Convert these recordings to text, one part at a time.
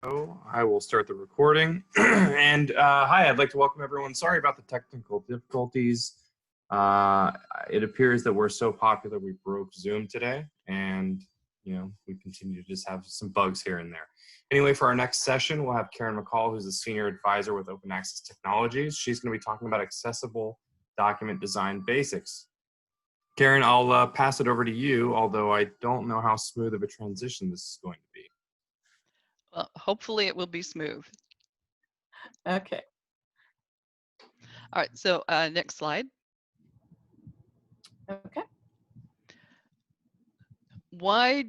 I will start the recording. And hi, I'd like to welcome everyone. Sorry about the technical difficulties. Uh, it appears that we're so popular we broke Zoom today, and we continue to just have some bugs here and there. Anyway, for our next session, we'll have Karen McCall, who's a senior advisor with Open Access Technologies. She's going to be talking about accessible document design basics. Karen, I'll pass it over to you, although I don't know how smooth of a transition this is going to be. Well, hopefully it will be smooth. Okay. All right, so next slide. Okay. Why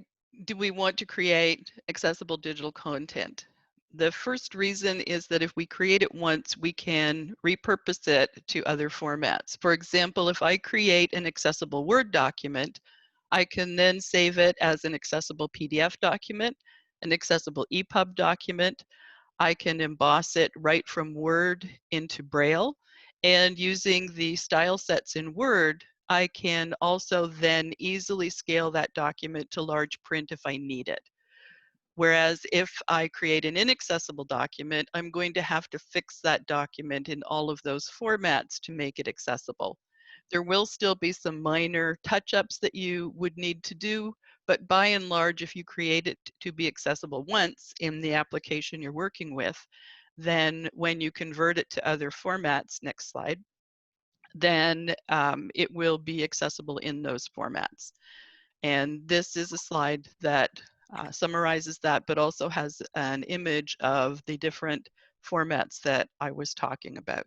do we want to create accessible digital content? The first reason is that if we create it once, we can repurpose it to other formats. For example, if I create an accessible Word document, I can then save it as an accessible PDF document, an accessible EPUB document. I can emboss it right from Word into Braille, and using the style sets in Word, I can also then easily scale that document to large print if I need it. Whereas if I create an inaccessible document, I'm going to have to fix that document in all of those formats to make it accessible. There will still be some minor touch-ups that you would need to do, but by and large, if you create it to be accessible once in the application you're working with, then when you convert it to other formats, next slide, then it will be accessible in those formats. And this is a slide that summarizes that, but also has an image of the different formats that I was talking about.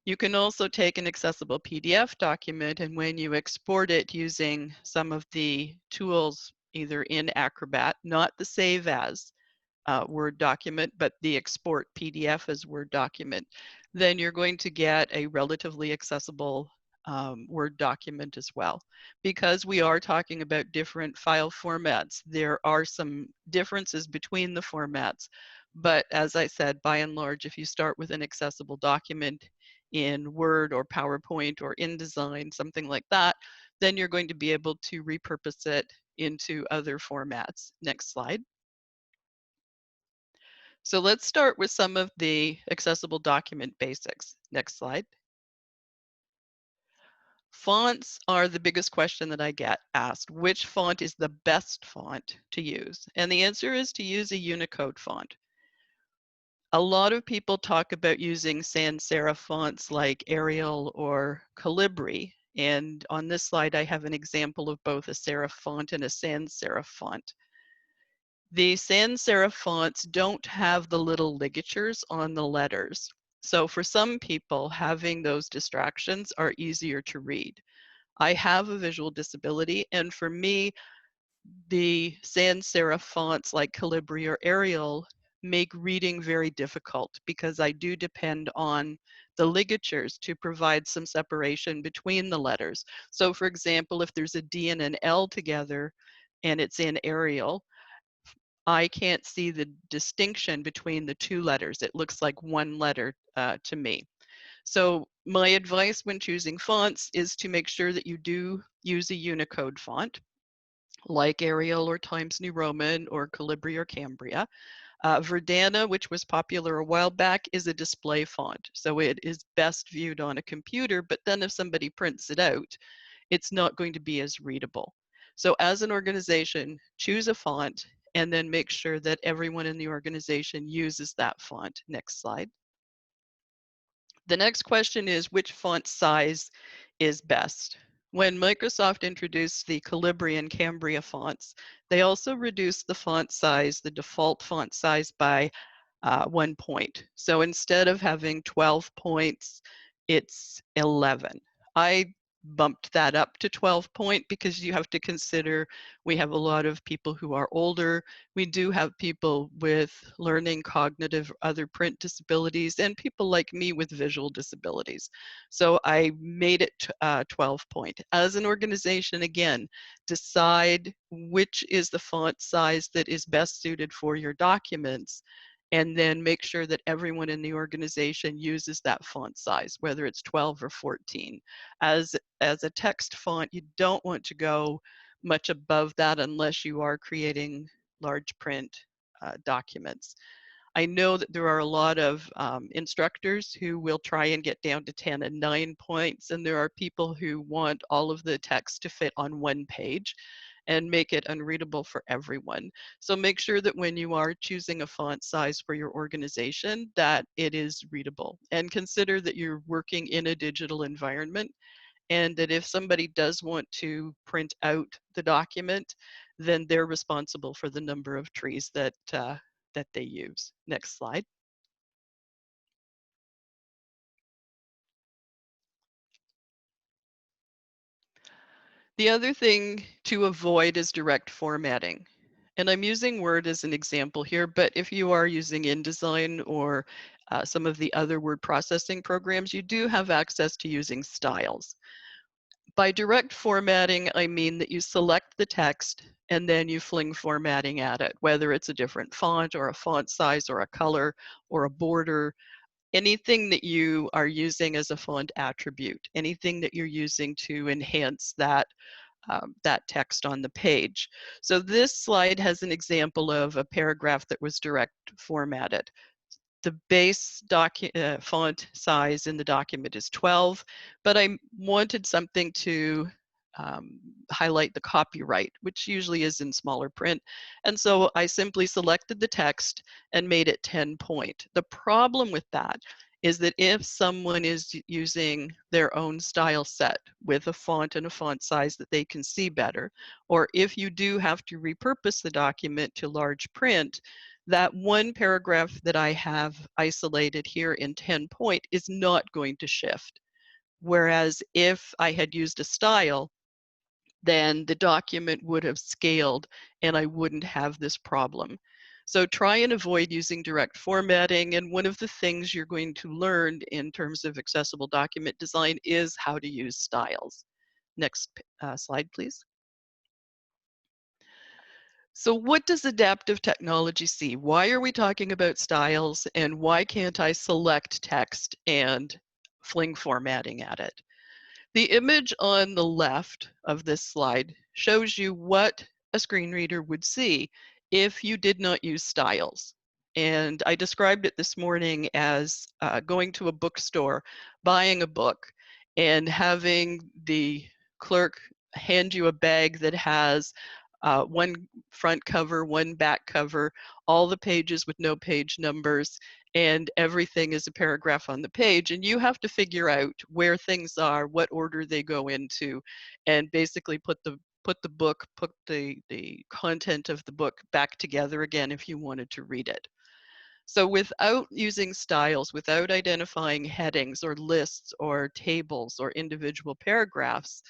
You can also take an accessible PDF document, and when you export it using some of the tools, either in Acrobat, not the save as Word document, but the export PDF as Word document, then you're going to get a relatively accessible Word document as well. Because we are talking about different file formats, there are some differences between the formats. But as I said, by and large, if you start with an accessible document in Word or PowerPoint or InDesign, something like that, then you're going to be able to repurpose it into other formats. Next slide. So let's start with some of the accessible document basics. Next slide. Fonts are the biggest question that I get asked. Which font is the best font to use? And the answer is to use a Unicode font. A lot of people talk about using sans serif fonts like Arial or Calibri. And on this slide, I have an example of both a serif font and a sans serif font. The sans serif fonts don't have the little ligatures on the letters. So for some people, having those distractions are easier to read. I have a visual disability, and for me, the sans serif fonts like Calibri or Arial make reading very difficult because I do depend on the ligatures to provide some separation between the letters. So for example, if there's a D and an L together and it's in Arial, I can't see the distinction between the two letters. It looks like one letter to me. So my advice when choosing fonts is to make sure that you do use a Unicode font, like Arial or Times New Roman or Calibri or Cambria. Verdana, which was popular a while back, is a display font. So it is best viewed on a computer, but then if somebody prints it out, it's not going to be as readable. So as an organization, choose a font and then make sure that everyone in the organization uses that font. Next slide. The next question is, which font size is best? When Microsoft introduced the Calibri and Cambria fonts, they also reduced the font size, the default font size, by 1 point. So instead of having 12 points, it's 11. I bumped that up to 12 point because you have to consider we have a lot of people who are older. We do have people with learning, cognitive, other print disabilities, and people like me with visual disabilities. So I made it 12 point. As an organization, again, decide which is the font size that is best suited for your documents, and then make sure that everyone in the organization uses that font size, whether it's 12 or 14. As a text font, you don't want to go much above that unless you are creating large print documents. I know that there are a lot of instructors who will try and get down to 10 and 9 points, and there are people who want all of the text to fit on one page and make it unreadable for everyone. So make sure that when you are choosing a font size for your organization, that it is readable. And consider that you're working in a digital environment, and that if somebody does want to print out the document, then they're responsible for the number of trees that they use. Next slide. The other thing to avoid is direct formatting. And I'm using Word as an example here, but if you are using InDesign or some of the other word processing programs, you do have access to using styles. By direct formatting, I mean that you select the text and then you fling formatting at it, whether it's a different font or a font size or a color or a border, anything that you are using as a font attribute, anything that you're using to enhance that that text on the page. So this slide has an example of a paragraph that was direct formatted. The base font size in the document is 12, but I wanted something to highlight the copyright, which usually is in smaller print. And so I simply selected the text and made it 10 point. The problem with that is that if someone is using their own style set with a font and a font size that they can see better, or if you do have to repurpose the document to large print, that one paragraph that I have isolated here in 10 point is not going to shift. Whereas if I had used a style, then the document would have scaled and I wouldn't have this problem. So try and avoid using direct formatting. And one of the things you're going to learn in terms of accessible document design is how to use styles. Next slide, please. So what does adaptive technology see? Why are we talking about styles, and why can't I select text and fling formatting at it? The image on the left of this slide shows you what a screen reader would see if you did not use styles. And I described it this morning as going to a bookstore, buying a book, and having the clerk hand you a bag that has one front cover, one back cover, all the pages with no page numbers, and everything is a paragraph on the page, and you have to figure out where things are, what order they go into, and basically put the content of the book back together again if you wanted to read it. So without using styles, without identifying headings or lists or tables or individual paragraphs,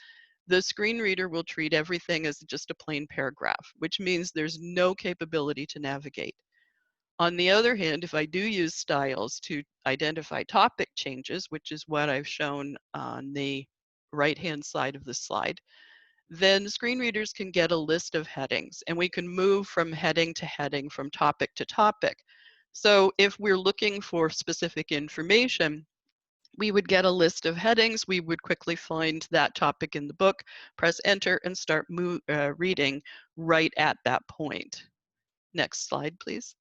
the screen reader will treat everything as just a plain paragraph, which means there's no capability to navigate. On the other hand, if I do use styles to identify topic changes, which is what I've shown on the right-hand side of the slide, then screen readers can get a list of headings, and we can move from heading to heading, from topic to topic. So if we're looking for specific information, we would get a list of headings, we would quickly find that topic in the book, press enter, and start reading right at that point. Next slide, please.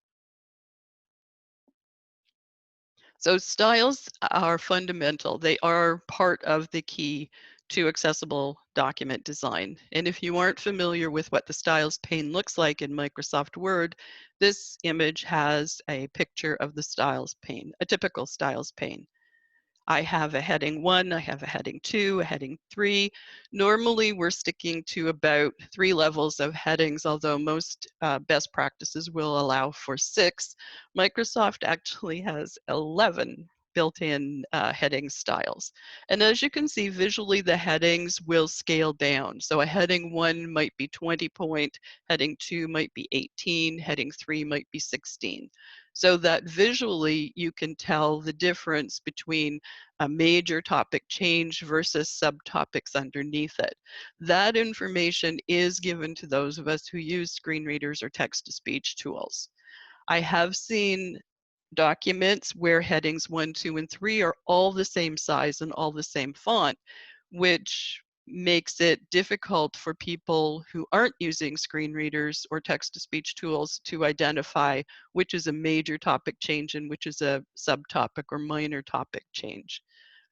So styles are fundamental. They are part of the key to accessible document design. And if you aren't familiar with what the styles pane looks like in Microsoft Word, this image has a picture of the styles pane, a typical styles pane. I have a heading 1, I have a heading 2, a heading 3. Normally we're sticking to about 3 levels of headings, although most best practices will allow for 6. Microsoft actually has 11 built-in heading styles. And as you can see visually, the headings will scale down. So a heading 1 might be 20 point, heading 2 might be 18, heading 3 might be 16. So that visually you can tell the difference between a major topic change versus subtopics underneath it. That information is given to those of us who use screen readers or text-to-speech tools. I have seen documents where headings 1, 2, and 3 are all the same size and all the same font, which makes it difficult for people who aren't using screen readers or text-to-speech tools to identify which is a major topic change and which is a subtopic or minor topic change.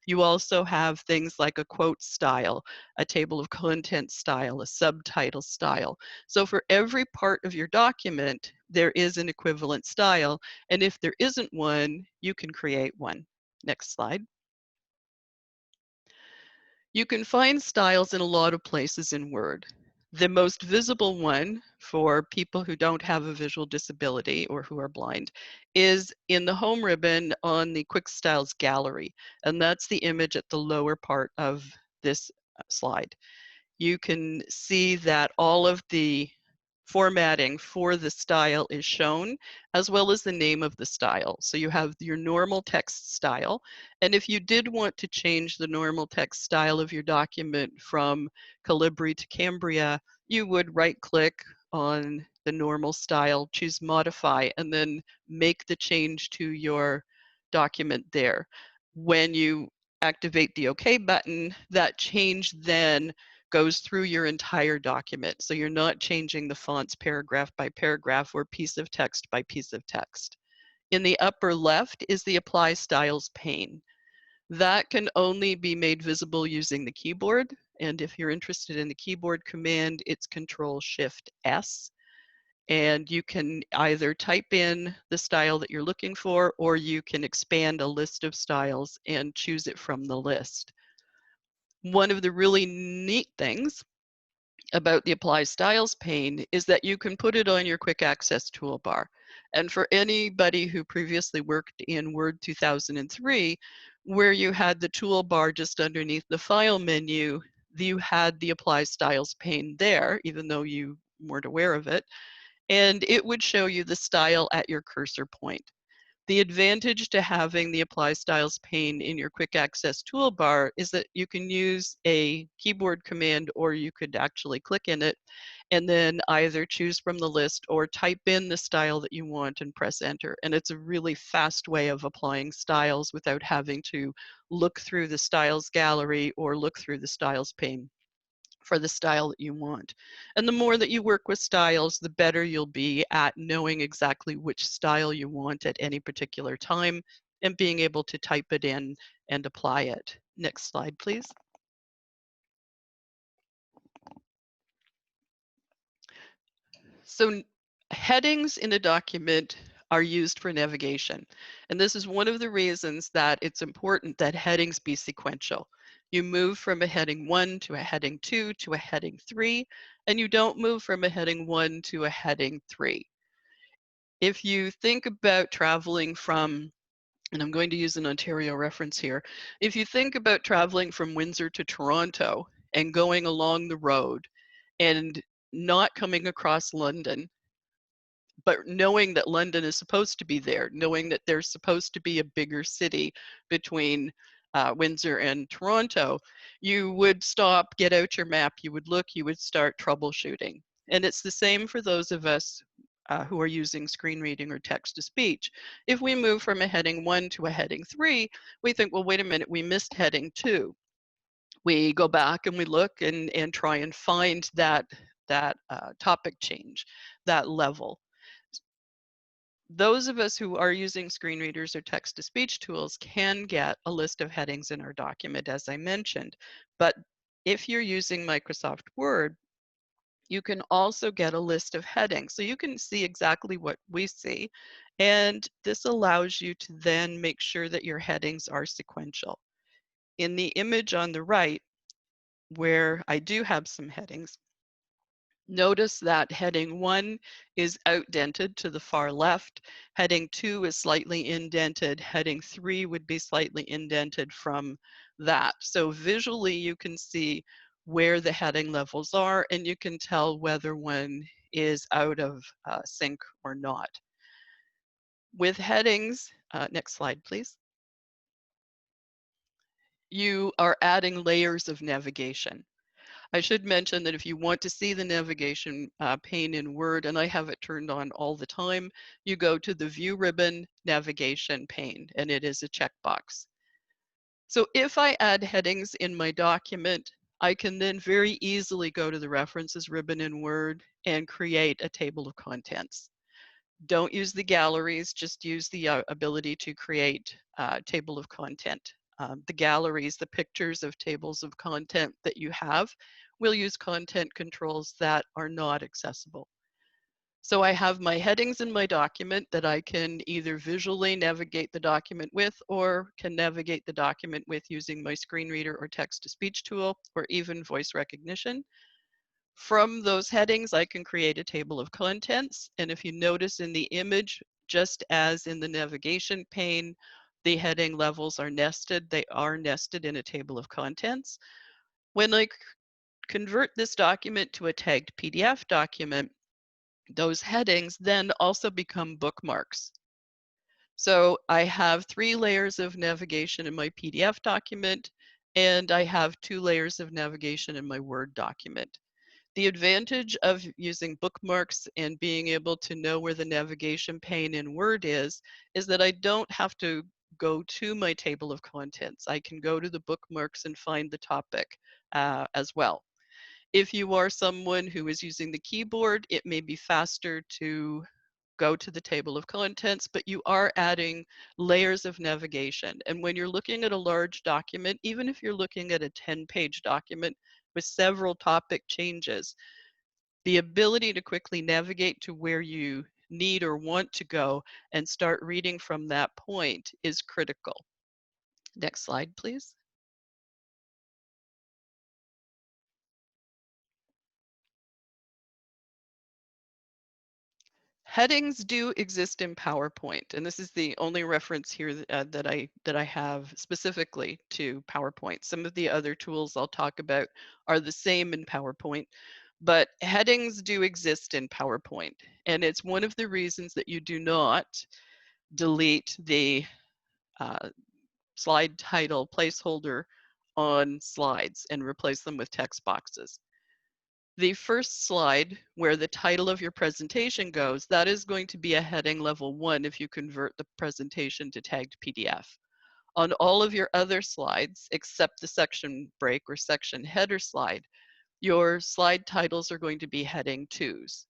You also have things like a quote style, a table of contents style, a subtitle style. So for every part of your document, there is an equivalent style. And if there isn't one, you can create one. Next slide. You can find styles in a lot of places in Word. The most visible one for people who don't have a visual disability or who are blind is in the home ribbon on the Quick Styles gallery. And that's the image at the lower part of this slide. You can see that all of the formatting for the style is shown, as well as the name of the style. So you have your normal text style. And if you did want to change the normal text style of your document from Calibri to Cambria, you would right-click on the normal style, choose Modify, and then make the change to your document there. When you activate the OK button, that change then goes through your entire document. So you're not changing the fonts paragraph by paragraph or piece of text by piece of text. In the upper left is the Apply Styles pane. That can only be made visible using the keyboard. And if you're interested in the keyboard command, it's Control-Shift-S. And you can either type in the style that you're looking for, or you can expand a list of styles and choose it from the list. One of the really neat things about the Apply Styles pane is that you can put it on your quick access toolbar. And for anybody who previously worked in Word 2003, where you had the toolbar just underneath the file menu, you had the Apply Styles pane there, even though you weren't aware of it, and it would show you the style at your cursor point. The advantage to having the Apply Styles pane in your quick access toolbar is that you can use a keyboard command, or you could actually click in it and then either choose from the list or type in the style that you want and press enter. And it's a really fast way of applying styles without having to look through the styles gallery or look through the styles pane for the style that you want. And the more that you work with styles, the better you'll be at knowing exactly which style you want at any particular time and being able to type it in and apply it. Next slide, please. So headings in a document are used for navigation. And this is one of the reasons that it's important that headings be sequential. You move from a heading 1 to a heading 2 to a heading 3, and you don't move from a heading 1 to a heading 3. If you think about traveling from, and I'm going to use an Ontario reference here, if you think about traveling from Windsor to Toronto and going along the road and not coming across London, but knowing that London is supposed to be there, knowing that there's supposed to be a bigger city between Windsor and Toronto, you would stop, get out your map, you would look, you would start troubleshooting. And it's the same for those of us who are using screen reading or text to speech. If we move from a heading 1 to a heading 3, we think, well, wait a minute, we missed heading 2. We go back and we look and try and find that topic change, that level. Those of us who are using screen readers or text-to-speech tools can get a list of headings in our document, as I mentioned. But if you're using Microsoft Word, you can also get a list of headings. So you can see exactly what we see. And this allows you to then make sure that your headings are sequential. In the image on the right, where I do have some headings, notice that heading 1 is outdented to the far left. Heading 2 is slightly indented. Heading 3 would be slightly indented from that. So visually, you can see where the heading levels are, and you can tell whether one is out of sync or not. With headings, next slide, please. You are adding layers of navigation. I should mention that if you want to see the navigation pane in Word, and I have it turned on all the time, you go to the View ribbon Navigation pane, and it is a checkbox. So if I add headings in my document, I can then very easily go to the References ribbon in Word and create a table of contents. Don't use the galleries, just use the ability to create a table of content. The galleries, the pictures of tables of content that you have, will use content controls that are not accessible. So I have my headings in my document that I can either visually navigate the document with, or can navigate the document with using my screen reader or text-to-speech tool, or even voice recognition. From those headings, I can create a table of contents. And if you notice in the image, just as in the navigation pane, the heading levels are nested. They are nested in a table of contents. When I convert this document to a tagged PDF document, those headings then also become bookmarks. So I have 3 layers of navigation in my PDF document, and I have 2 layers of navigation in my Word document. The advantage of using bookmarks and being able to know where the navigation pane in Word is that I don't have to go to my table of contents. I can go to the bookmarks and find the topic as well. If you are someone who is using the keyboard, it may be faster to go to the table of contents, but you are adding layers of navigation. And when you're looking at a large document, even if you're looking at a 10-page document with several topic changes, the ability to quickly navigate to where you need or want to go and start reading from that point is critical. Next slide, please. Headings do exist in PowerPoint, and this is the only reference here that I have specifically to PowerPoint. Some of the other tools I'll talk about are the same in PowerPoint, but headings do exist in PowerPoint, and it's one of the reasons that you do not delete the slide title placeholder on slides and replace them with text boxes. The first slide where the title of your presentation goes, that is going to be a heading level 1 if you convert the presentation to tagged PDF. On all of your other slides, except the section break or section header slide, your slide titles are going to be heading 2s.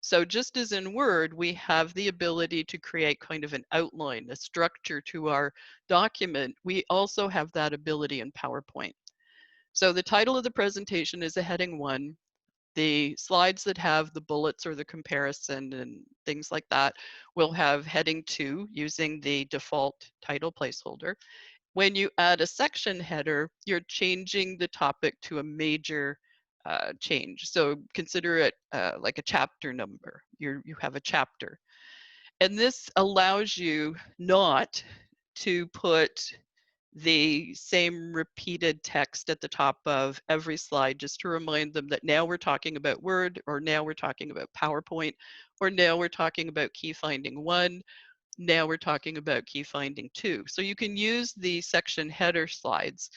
So just as in Word, we have the ability to create kind of an outline, a structure to our document, we also have that ability in PowerPoint. So the title of the presentation is a heading 1. The slides that have the bullets or the comparison and things like that will have heading 2 using the default title placeholder. When you add a section header, you're changing the topic to a major change. So consider it like a chapter number. You have a chapter. And this allows you not to put the same repeated text at the top of every slide, just to remind them that now we're talking about Word, or now we're talking about PowerPoint, or now we're talking about key finding 1, now we're talking about key finding 2. So you can use the section header slides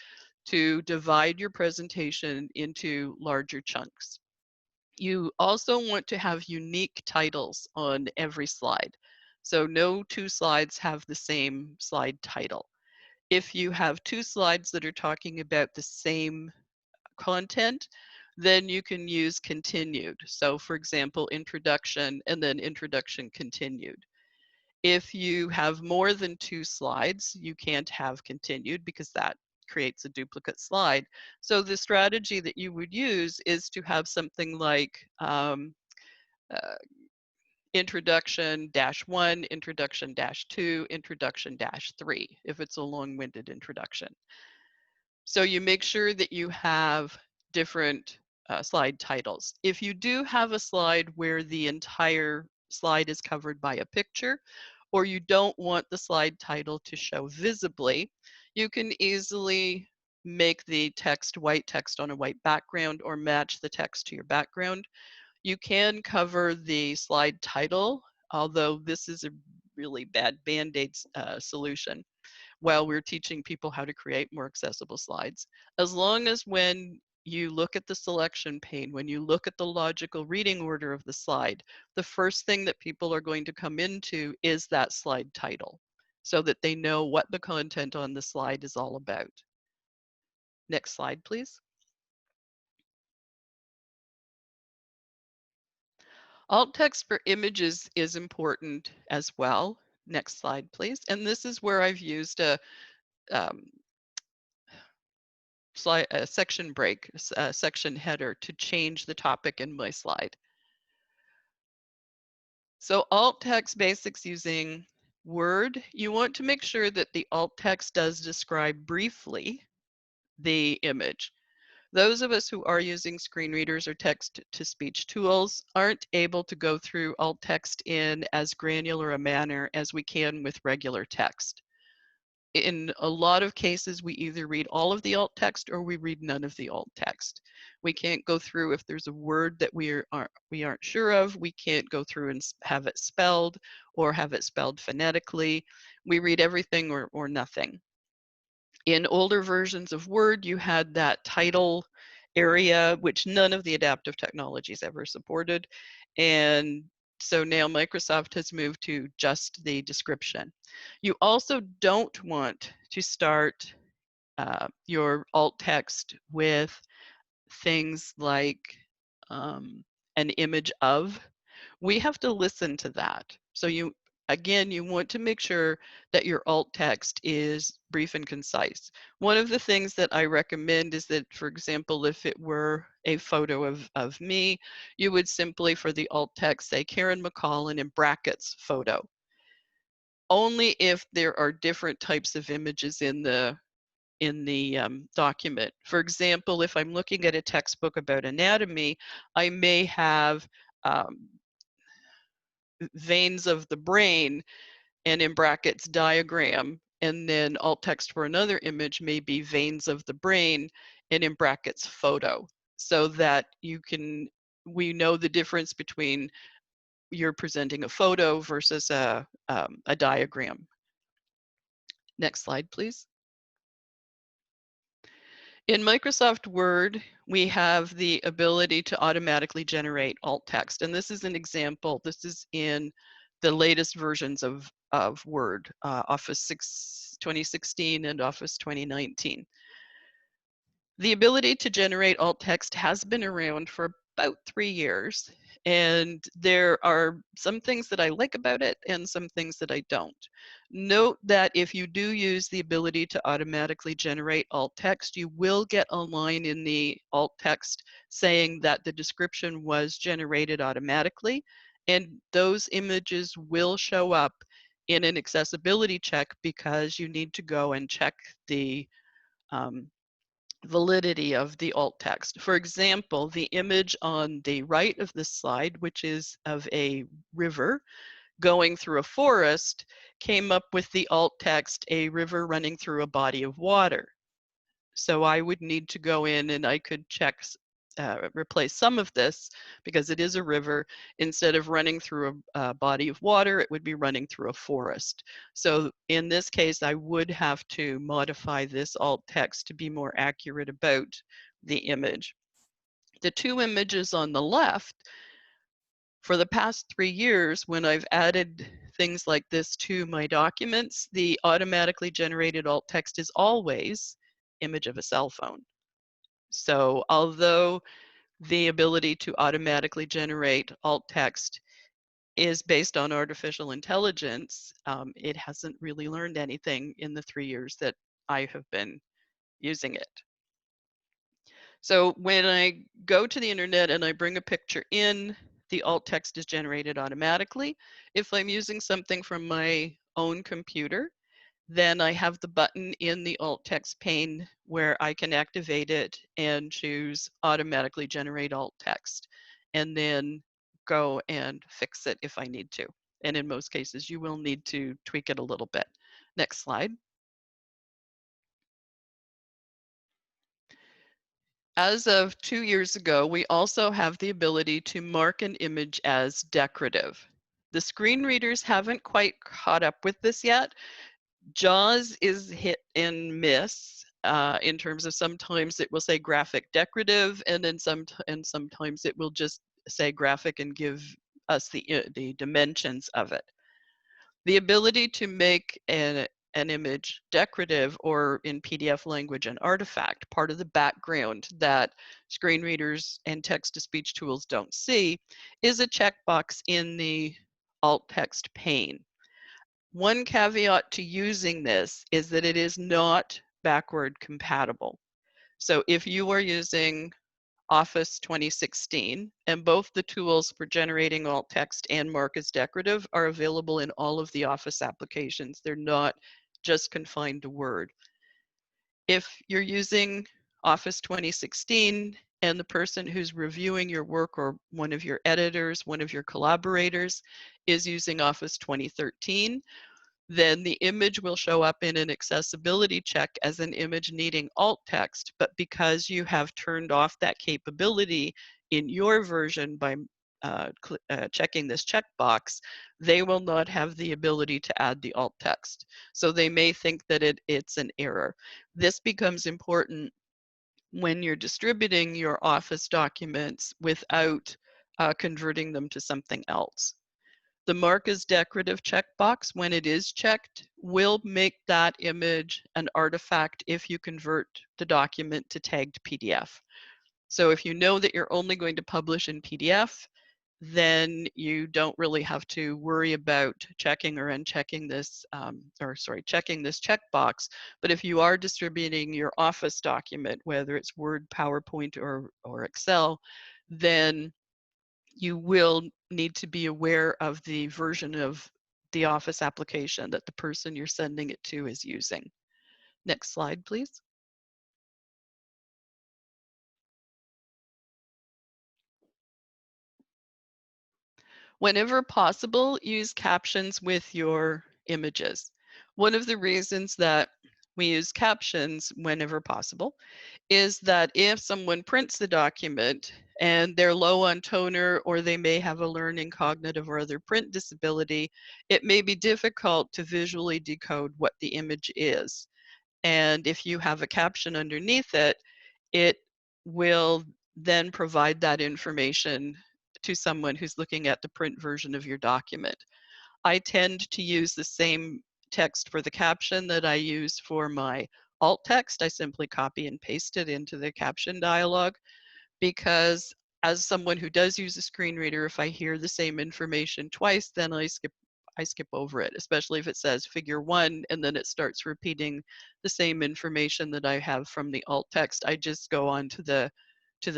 to divide your presentation into larger chunks. You also want to have unique titles on every slide. So no 2 slides have the same slide title. If you have 2 slides that are talking about the same content, then you can use continued. So for example, introduction and then introduction continued. If you have more than 2 slides, you can't have continued because that creates a duplicate slide. So the strategy that you would use is to have something like introduction -1, introduction -2, introduction -3, if it's a long-winded introduction. So you make sure that you have different slide titles. If you do have a slide where the entire slide is covered by a picture, or you don't want the slide title to show visibly, you can easily make the text white text on a white background or match the text to your background. You can cover the slide title, although this is a really bad Band-Aid solution while we're teaching people how to create more accessible slides. As long as when you look at the selection pane, when you look at the logical reading order of the slide, the first thing that people are going to come into is that slide title, so that they know what the content on the slide is all about. Next slide, please. Alt text for images is important as well. Next slide, please. And this is where I've used a section break, a section header to change the topic in my slide. So alt text basics using Word, you want to make sure that the alt text does describe briefly the image. Those of us who are using screen readers or text-to-speech tools aren't able to go through alt text in as granular a manner as we can with regular text. In a lot of cases, we either read all of the alt text or we read none of the alt text. We can't go through if there's a word that we aren't sure of. We can't go through and have it spelled or have it spelled phonetically. We read everything or nothing. In older versions of Word, you had that title area, which none of the adaptive technologies ever supported. And so now Microsoft has moved to just the description. You also don't want to start your alt text with things like an image of. We have to listen to that. So you want to make sure that your alt text is brief and concise. One of the things that I recommend is that, for example, if it were a photo of me, you would simply, for the alt text, say Karen McCall and in brackets photo. Only if there are different types of images in the document. For example, if I'm looking at a textbook about anatomy, I may have veins of the brain and in brackets diagram, and then alt text for another image may be veins of the brain and in brackets photo, so that we know the difference between you're presenting a photo versus a diagram. Next slide, please. In Microsoft Word, we have the ability to automatically generate alt text. And this is an example. This is in the latest versions of Word, Office 2016 and Office 2019. The ability to generate alt text has been around for about 3 years. And there are some things that I like about it and some things that I don't. Note that if you do use the ability to automatically generate alt text, you will get a line in the alt text saying that the description was generated automatically, and those images will show up in an accessibility check because you need to go and check the validity of the alt text. For example, the image on the right of this slide, which is of a river going through a forest, came up with the alt text, a river running through a body of water. So I would need to go in and I could check, replace some of this because it is a river. Instead of running through a body of water, it would be running through a forest. So in this case, I would have to modify this alt text to be more accurate about the image. The two images on the left, for the past 3 years, when I've added things like this to my documents, the automatically generated alt text is always image of a cell phone. So although the ability to automatically generate alt text is based on artificial intelligence, it hasn't really learned anything in the 3 years that I have been using it. So when I go to the internet and I bring a picture in, the alt text is generated automatically. If I'm using something from my own computer, then I have the button in the alt text pane where I can activate it and choose automatically generate alt text, and then go and fix it if I need to. And in most cases, you will need to tweak it a little bit. Next slide. As of 2 years ago, we also have the ability to mark an image as decorative. The screen readers haven't quite caught up with this yet. JAWS is hit and miss in terms of sometimes it will say graphic decorative, and then sometimes it will just say graphic and give us the dimensions of it. The ability to make an an image decorative, or in PDF language an artifact, part of the background that screen readers and text-to-speech tools don't see is a checkbox in the alt text pane. One caveat to using this is that it is not backward compatible. So if you are using Office 2016, and both the tools for generating alt text and mark as decorative are available in all of the Office applications. They're not just confined to Word. If you're using Office 2016 and the person who's reviewing your work, or one of your editors, one of your collaborators, is using Office 2013, then the image will show up in an accessibility check as an image needing alt text. But because you have turned off that capability in your version by checking this checkbox, they will not have the ability to add the alt text. So they may think that it's an error. This becomes important when you're distributing your Office documents without converting them to something else. The mark as decorative checkbox, when it is checked, will make that image an artifact if you convert the document to tagged PDF. So if you know that you're only going to publish in PDF, then you don't really have to worry about checking or unchecking this, checking this checkbox. But if you are distributing your Office document, whether it's Word, PowerPoint, or Excel, then you will need to be aware of the version of the Office application that the person you're sending it to is using. Next slide, please. Whenever possible, use captions with your images. One of the reasons that we use captions whenever possible is that if someone prints the document and they're low on toner, or they may have a learning, cognitive, or other print disability, it may be difficult to visually decode what the image is. And if you have a caption underneath it, it will then provide that information to someone who's looking at the print version of your document. I tend to use the same text for the caption that I use for my alt text. I simply copy and paste it into the caption dialog, because as someone who does use a screen reader, if I hear the same information twice, then I skip over it, especially if it says figure 1 and then it starts repeating the same information that I have from the alt text. I just go on to the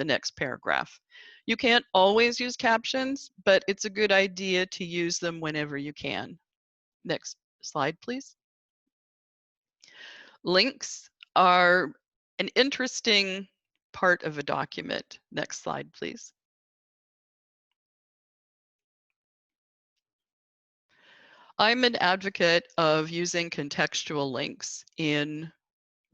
next paragraph. You can't always use captions, but it's a good idea to use them whenever you can. Next slide, please. Links are an interesting part of a document. Next slide, please. I'm an advocate of using contextual links in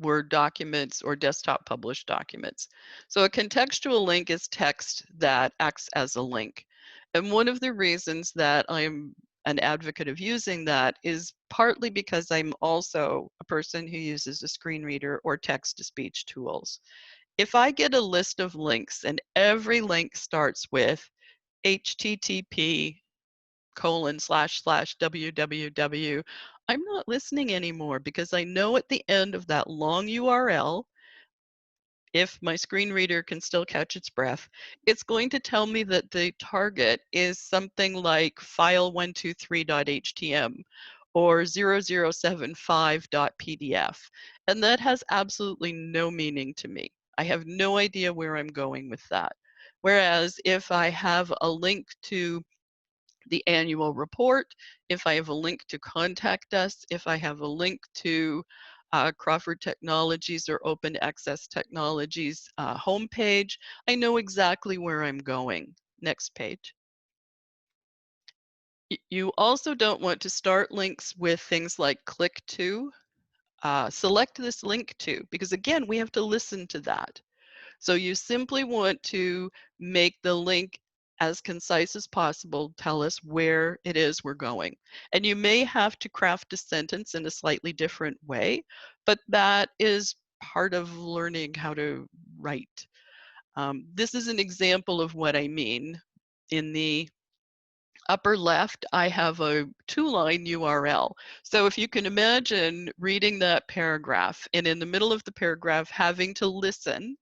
Word documents or desktop published documents. So a contextual link is text that acts as a link. And one of the reasons that I'm an advocate of using that is partly because I'm also a person who uses a screen reader or text-to-speech tools. If I get a list of links and every link starts with http://www, I'm not listening anymore, because I know at the end of that long URL, if my screen reader can still catch its breath, it's going to tell me that the target is something like file123.htm or 0075.pdf. And that has absolutely no meaning to me. I have no idea where I'm going with that. Whereas if I have a link to the annual report, if I have a link to contact us, if I have a link to Crawford Technologies or Open Access Technologies homepage, I know exactly where I'm going. Next page. You also don't want to start links with things like click to. Select this link to, because again, we have to listen to that. So you simply want to make the link as concise as possible, tell us where it is we're going. And you may have to craft a sentence in a slightly different way, but that is part of learning how to write. This is an example of what I mean. In the upper left, I have a 2-line URL. So if you can imagine reading that paragraph and in the middle of the paragraph having to listen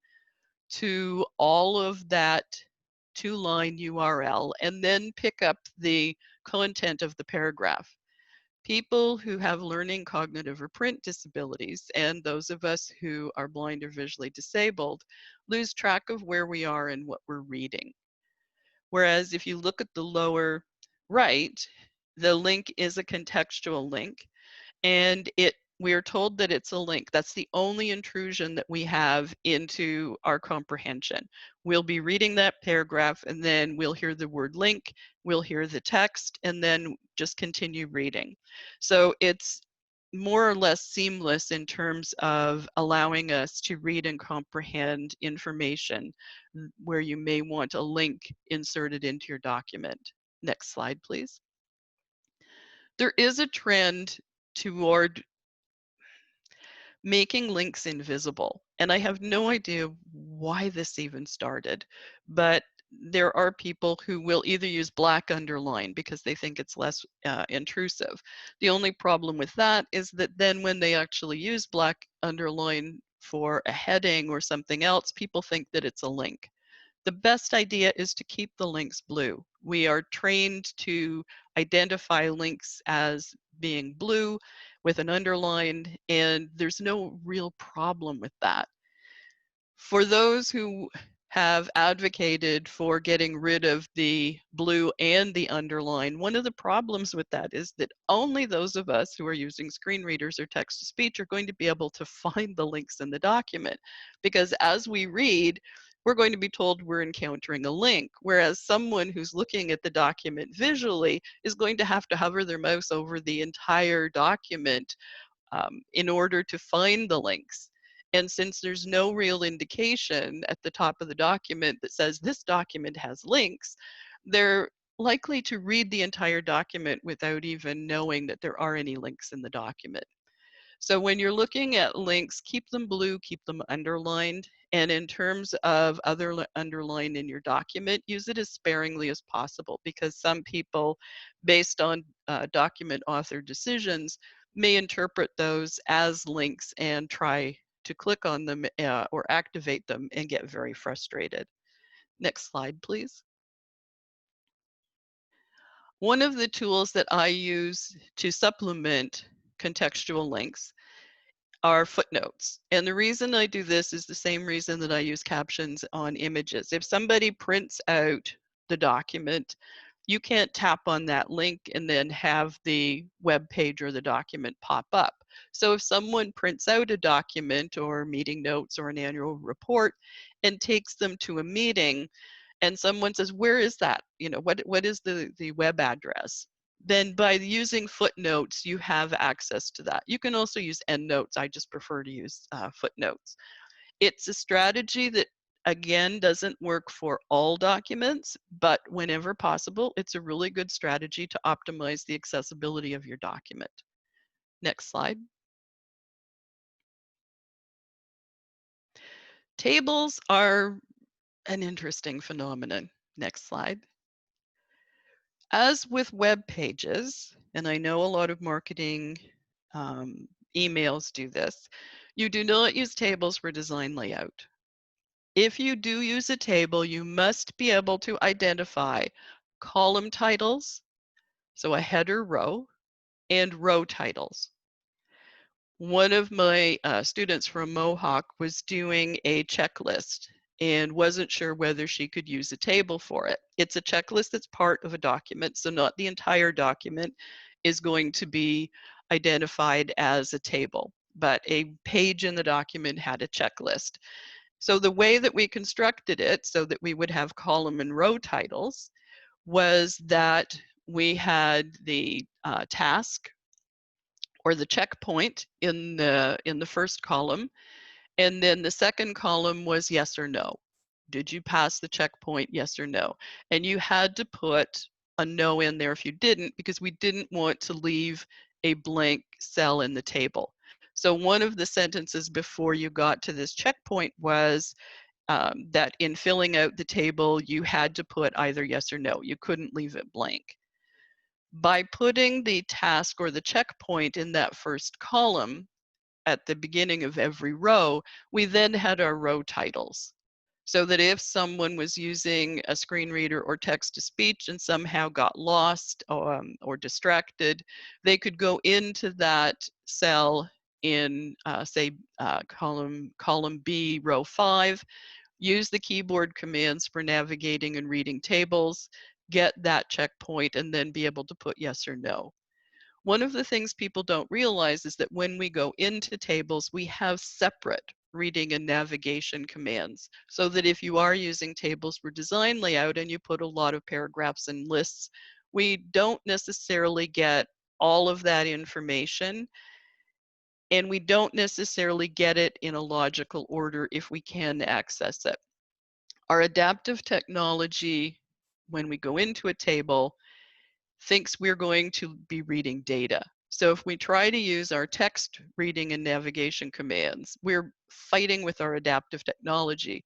to all of that 2-line URL and then pick up the content of the paragraph. People who have learning, cognitive, or print disabilities, and those of us who are blind or visually disabled, lose track of where we are and what we're reading. Whereas if you look at the lower right, the link is a contextual link, and we are told that it's a link. That's the only intrusion that we have into our comprehension. We'll be reading that paragraph and then we'll hear the word link, we'll hear the text, and then just continue reading. So it's more or less seamless in terms of allowing us to read and comprehend information where you may want a link inserted into your document. Next slide, please. There is a trend toward making links invisible. And I have no idea why this even started, but there are people who will either use black underline because they think it's less intrusive. The only problem with that is that then when they actually use black underline for a heading or something else, people think that it's a link. The best idea is to keep the links blue. We are trained to identify links as being blue with an underline, and there's no real problem with that. For those who have advocated for getting rid of the blue and the underline, one of the problems with that is that only those of us who are using screen readers or text-to-speech are going to be able to find the links in the document. Because as we read, we're going to be told we're encountering a link, whereas someone who's looking at the document visually is going to have to hover their mouse over the entire document in order to find the links. And since there's no real indication at the top of the document that says this document has links, they're likely to read the entire document without even knowing that there are any links in the document. So when you're looking at links, keep them blue, keep them underlined. And in terms of other underline in your document, use it as sparingly as possible, because some people, based on document author decisions, may interpret those as links and try to click on them or activate them and get very frustrated. Next slide, please. One of the tools that I use to supplement contextual links are footnotes. And the reason I do this is the same reason that I use captions on images. If somebody prints out the document, you can't tap on that link and then have the web page or the document pop up. So if someone prints out a document or meeting notes or an annual report and takes them to a meeting, and someone says, where is that? You know, what is the web address? Then by using footnotes, you have access to that. You can also use endnotes. I just prefer to use footnotes. It's a strategy that, again, doesn't work for all documents, but whenever possible, it's a really good strategy to optimize the accessibility of your document. Next slide. Tables are an interesting phenomenon. Next slide. As with web pages, and I know a lot of marketing emails do this, you do not use tables for design layout. If you do use a table, you must be able to identify column titles, so a header row, and row titles. One of my students from Mohawk was doing a checklist and wasn't sure whether she could use a table for it. It's a checklist that's part of a document, so not the entire document is going to be identified as a table, but a page in the document had a checklist. So the way that we constructed it so that we would have column and row titles was that we had the task or the checkpoint in the first column, and then the second column was yes or no. Did you pass the checkpoint, yes or no? And you had to put a no in there if you didn't, because we didn't want to leave a blank cell in the table. So one of the sentences before you got to this checkpoint was that in filling out the table, you had to put either yes or no. You couldn't leave it blank. By putting the task or the checkpoint in that first column at the beginning of every row, we then had our row titles. So that if someone was using a screen reader or text-to-speech and somehow got lost or distracted, they could go into that cell in, say, column B, row 5, use the keyboard commands for navigating and reading tables, get that checkpoint, and then be able to put yes or no. One of the things people don't realize is that when we go into tables, we have separate reading and navigation commands, so that if you are using tables for design layout and you put a lot of paragraphs and lists, we don't necessarily get all of that information, and we don't necessarily get it in a logical order if we can access it. Our adaptive technology, when we go into a table, thinks we're going to be reading data. So if we try to use our text reading and navigation commands, we're fighting with our adaptive technology.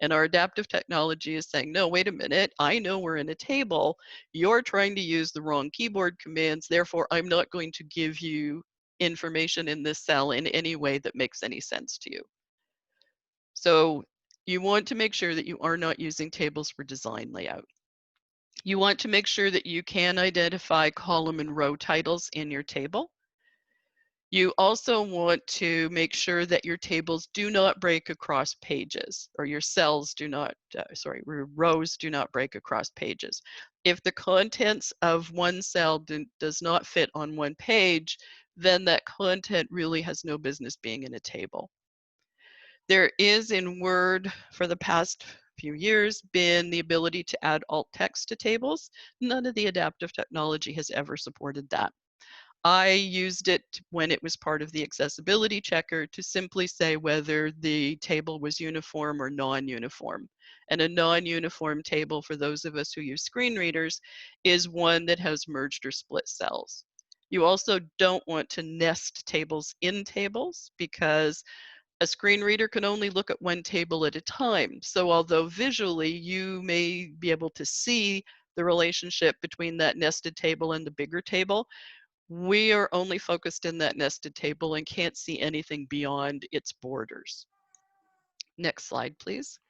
And our adaptive technology is saying, no, wait a minute, I know we're in a table. You're trying to use the wrong keyboard commands. Therefore, I'm not going to give you information in this cell in any way that makes any sense to you. So you want to make sure that you are not using tables for design layout. You want to make sure that you can identify column and row titles in your table. You also want to make sure that your tables do not break across pages, or your cells do not, your rows do not break across pages. If the contents of one cell does not fit on one page, then that content really has no business being in a table. There is in Word for the past few years been the ability to add alt text to tables. None of the adaptive technology has ever supported that. I used it when it was part of the accessibility checker to simply say whether the table was uniform or non-uniform. And a non-uniform table, for those of us who use screen readers, is one that has merged or split cells. You also don't want to nest tables in tables, because a screen reader can only look at one table at a time. So although visually you may be able to see the relationship between that nested table and the bigger table, we are only focused in that nested table and can't see anything beyond its borders. Next slide, please.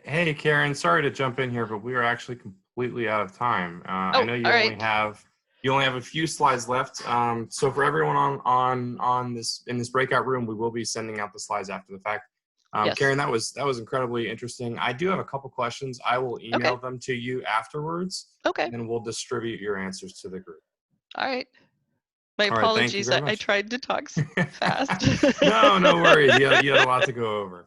Hey, Karen, sorry to jump in here, but we are actually completely out of time. I know you all only right. have a few slides left. So for everyone on this in this breakout room, we will be sending out the slides after the fact. Yes. Karen, that was incredibly interesting. I do have a couple questions. I will email them to you afterwards. Okay. And then we'll distribute your answers to the group. All right. My All right, thank you apologies. very I much. tried to talk fast. No worries. You had a lot to go over.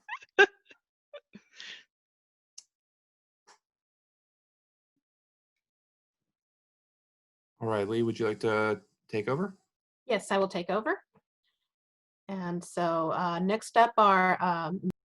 All right, Lee, would you like to take over? Yes, I will take over. And so next up are